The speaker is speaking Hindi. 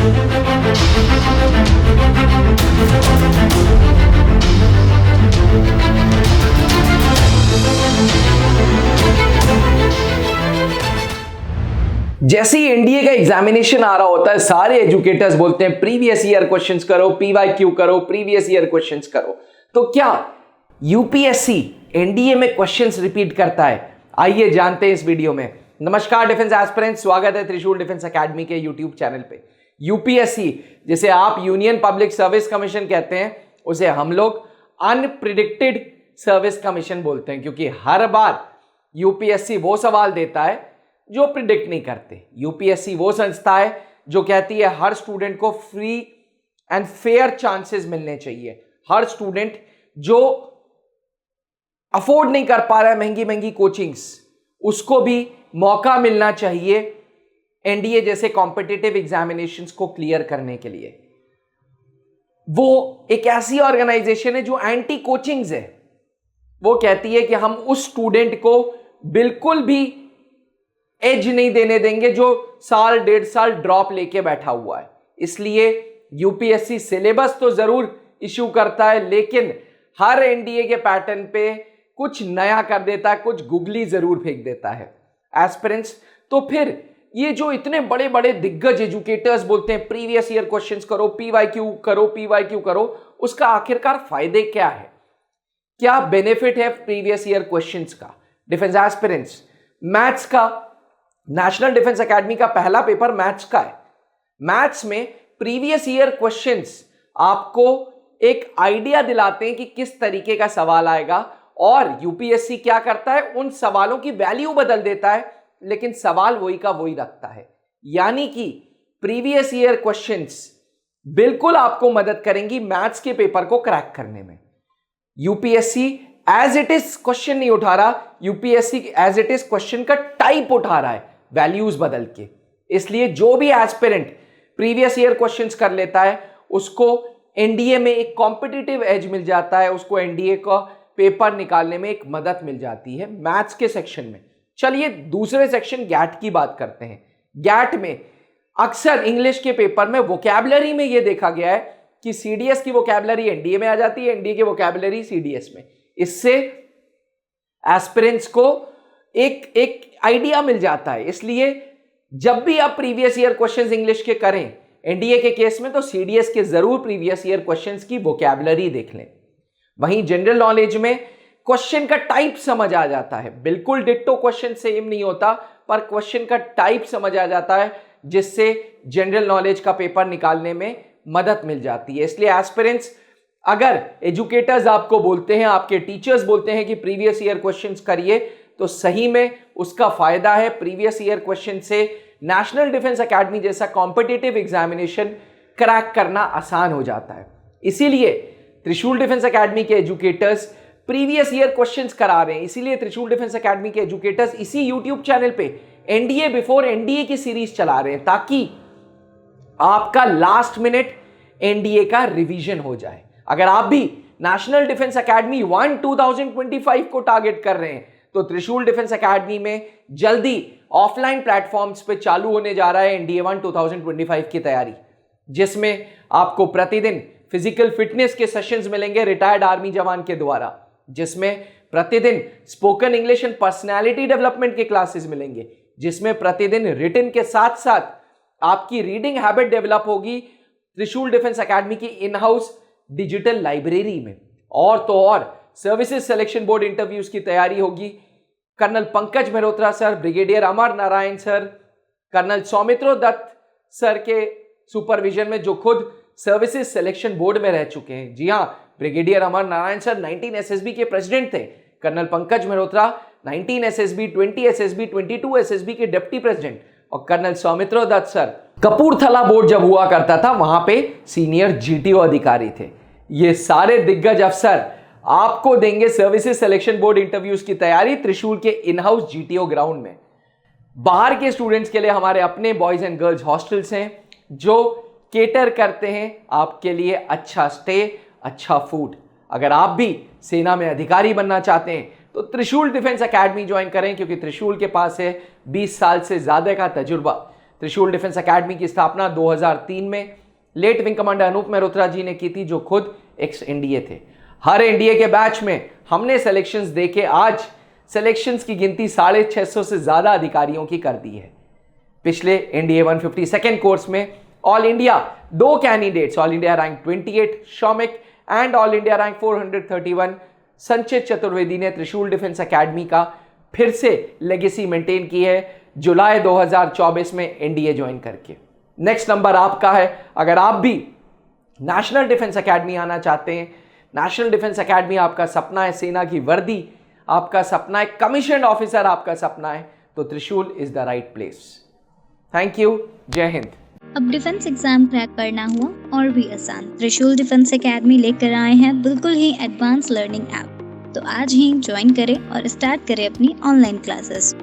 जैसे ही एनडीए का एग्जामिनेशन आ रहा होता है, सारे एजुकेटर्स बोलते हैं प्रीवियस ईयर क्वेश्चंस करो, पीवाईक्यू करो, प्रीवियस ईयर क्वेश्चंस करो। तो क्या यूपीएससी एनडीए में क्वेश्चंस रिपीट करता है? आइए जानते हैं इस वीडियो में। नमस्कार डिफेंस एस्पिरेंट्स, स्वागत है त्रिशूल डिफेंस एकेडमी के यूट्यूब चैनल पे। यूपीएससी, जिसे आप यूनियन पब्लिक सर्विस कमीशन कहते हैं, उसे हम लोग अनप्रिडिक्टेड सर्विस कमीशन बोलते हैं, क्योंकि हर बार यूपीएससी वो सवाल देता है जो प्रिडिक्ट नहीं करते। यूपीएससी वो संस्था है जो कहती है हर स्टूडेंट को फ्री एंड फेयर चांसेस मिलने चाहिए। हर स्टूडेंट जो अफोर्ड नहीं कर पा रहा है महंगी महंगी कोचिंग्स, उसको भी मौका मिलना चाहिए एनडीए जैसे कॉम्पिटिटिव एग्जामिनेशंस को क्लियर करने के लिए। वो एक ऐसी ऑर्गेनाइजेशन है जो एंटी कोचिंग्स है। वो कहती है कि हम उस स्टूडेंट को बिल्कुल भी एज नहीं देने देंगे जो साल डेढ़ साल ड्रॉप लेके बैठा हुआ है। इसलिए यूपीएससी सिलेबस तो जरूर इशू करता है, लेकिन हर एनडीए के पैटर्न पे कुछ नया कर देता है, कुछ गुगली जरूर फेंक देता है एस्पिरेंट्स। तो फिर ये जो इतने बड़े बड़े दिग्गज एजुकेटर्स बोलते हैं प्रीवियस ईयर क्वेश्चंस करो, पीवाईक्यू करो, पीवाईक्यू करो, उसका आखिरकार फायदे क्या है? क्या बेनिफिट है प्रीवियस ईयर क्वेश्चंस का? डिफेंस एस्पिरेंट्स, मैथ्स का नेशनल डिफेंस एकेडमी का पहला पेपर मैथ्स का है। मैथ्स में प्रीवियस ईयर क्वेश्चंस आपको एक आइडिया दिलाते हैं कि किस तरीके का सवाल आएगा, और यूपीएससी क्या करता है, उन सवालों की वैल्यू बदल देता है, लेकिन सवाल वही का वही रखता है। यानी कि प्रीवियस ईयर क्वेश्चंस बिल्कुल आपको मदद करेंगी मैथ्स के पेपर को क्रैक करने में। UPSC as it is question नहीं उठा रहा, UPSC as it is question का टाइप उठा रहा है, वैल्यूज बदल के। इसलिए जो भी एस्पिरेंट प्रीवियस ईयर क्वेश्चंस कर लेता है उसको एनडीए में एक कॉम्पिटिटिव एज मिल जाता है, उसको एनडीए का पेपर निकालने में एक मदद मिल जाती है मैथ्स के सेक्शन में। चलिए दूसरे सेक्शन गैट की बात करते हैं। गैट में अक्सर इंग्लिश के पेपर में वोकैबुलरी में यह देखा गया है कि सीडीएस की वोकैबुलरी एनडीए में आ जाती है, एनडीए की वोकैबुलरी सीडीएस में। इससे एस्पिरेंट्स को एक आइडिया मिल जाता है। इसलिए जब भी आप प्रीवियस ईयर क्वेश्चंस इंग्लिश के करें एनडीए के केस में, तो सीडीएस के जरूर प्रीवियस ईयर क्वेश्चंस की वोकैबुलरी देख लें। वहीं जनरल नॉलेज में क्वेश्चन का टाइप समझ आ जाता है। बिल्कुल डिट्टो क्वेश्चन सेम नहीं होता, पर क्वेश्चन का टाइप समझ आ जाता है, जिससे जनरल नॉलेज का पेपर निकालने में मदद मिल जाती है। इसलिए एस्पिरेंट्स, अगर एजुकेटर्स आपको बोलते हैं, आपके टीचर्स बोलते हैं कि प्रीवियस ईयर क्वेश्चंस करिए, तो सही में उसका फायदा है। प्रीवियस ईयर क्वेश्चन से नेशनल डिफेंस एकेडमी जैसा कॉम्पिटिटिव एग्जामिनेशन क्रैक करना आसान हो जाता है। इसीलिए त्रिशूल डिफेंस एकेडमी के एजुकेटर्स प्रीवियस ईयर क्वेश्चंस करा रहे हैं। इसीलिए त्रिशूल डिफेंस एकेडमी के एजुकेटर्स इसी यूट्यूब चैनल पे एनडीए बिफोर एनडीए की सीरीज चला रहे हैं, ताकि आपका लास्ट मिनट एनडीए का रिवीजन हो जाए। अगर आप भी नेशनल डिफेंस एकेडमी 1 2025 को टारगेट कर रहे हैं, तो त्रिशूल डिफेंस एकेडमी में जल्दी ऑफलाइन प्लेटफॉर्म्स पे चालू होने जा रहा है एनडीए 1 2025 की तैयारी, जिसमें आपको प्रतिदिन फिजिकल फिटनेस के सेशंस मिलेंगे रिटायर्ड आर्मी जवान के द्वारा, जिसमें प्रतिदिन spoken English and personality development के क्लासेस मिलेंगे, जिसमें प्रतिदिन रिटन के साथ साथ आपकी रीडिंग हैबिट डेवलप होगी त्रिशूल डिफेंस एकेडमी की इन हाउस डिजिटल लाइब्रेरी में। और तो और सर्विसेज सिलेक्शन बोर्ड इंटरव्यूज की तैयारी होगी। Colonel Pankaj Mehrotra sir, brigadier Amar Narayan sir, colonel Saumitro Dutt sir के सुपरविजन में, जो खुद सर्विसेज सिलेक्शन बोर्ड में रह चुके हैं। जी हां, brigadier Amar Narayan sir 19 SSB के प्रेसिडेंट थे, colonel Pankaj Mehrotra 19 SSB, 20 SSB, 22 SSB के डिप्टी प्रेसिडेंट, और colonel Saumitro Dutt sir Kapurthala board जब हुआ करता था वहां पे सीनियर जीटीओ अधिकारी थे। ये सारे दिग्गज अफसर आपको देंगे सर्विसेज सिलेक्शन बोर्ड इंटरव्यूज की तैयारी त्रिशूल के इन हाउस जीटीओ ग्राउंड में। बाहर के स्टूडेंट्स के लिए हमारे अपने बॉयज एंड गर्ल्स हॉस्टल्स हैं, जो केटर करते हैं आपके लिए अच्छा स्टे, अच्छा फूड। अगर आप भी सेना में अधिकारी बनना चाहते हैं तो त्रिशूल डिफेंस एकेडमी ज्वाइन करें, क्योंकि त्रिशूल के पास है 20 साल से ज्यादा का तजुर्बा। त्रिशूल डिफेंस एकेडमी की स्थापना 2003 में late wing commander Anup Mehrotra ji ने की थी, जो खुद एक्स एनडीए थे। हर एनडीए के बैच में हमने सिलेक्शंस देके आज सिलेक्शंस की गिनती 650 से ज्यादा अधिकारियों की कर दी है। पिछले एनडीए 152nd कोर्स में all India 2 candidates, all India rank 28 Shaumik and all India rank 431 Sanchit Chaturvedi ने त्रिशूल डिफेंस एकेडमी का फिर से लेगेसी मेंटेन की है जुलाई 2024 में एनडीए ज्वाइन करके। नेक्स्ट नंबर आपका है। अगर आप भी नेशनल डिफेंस एकेडमी आना चाहते हैं, नेशनल डिफेंस एकेडमी आपका सपना है, सेना की वर्दी आपका सपना है, कमीशन्ड ऑफिसर आपका सपना है, तो त्रिशूल is the right place. Thank you. जय हिंद। अब डिफेंस एग्जाम क्रैक करना हुआ और भी आसान, त्रिशूल डिफेंस एकेडमी लेकर आए हैं बिल्कुल ही एडवांस लर्निंग ऐप। तो आज ही ज्वाइन करें और स्टार्ट करें अपनी ऑनलाइन क्लासेस।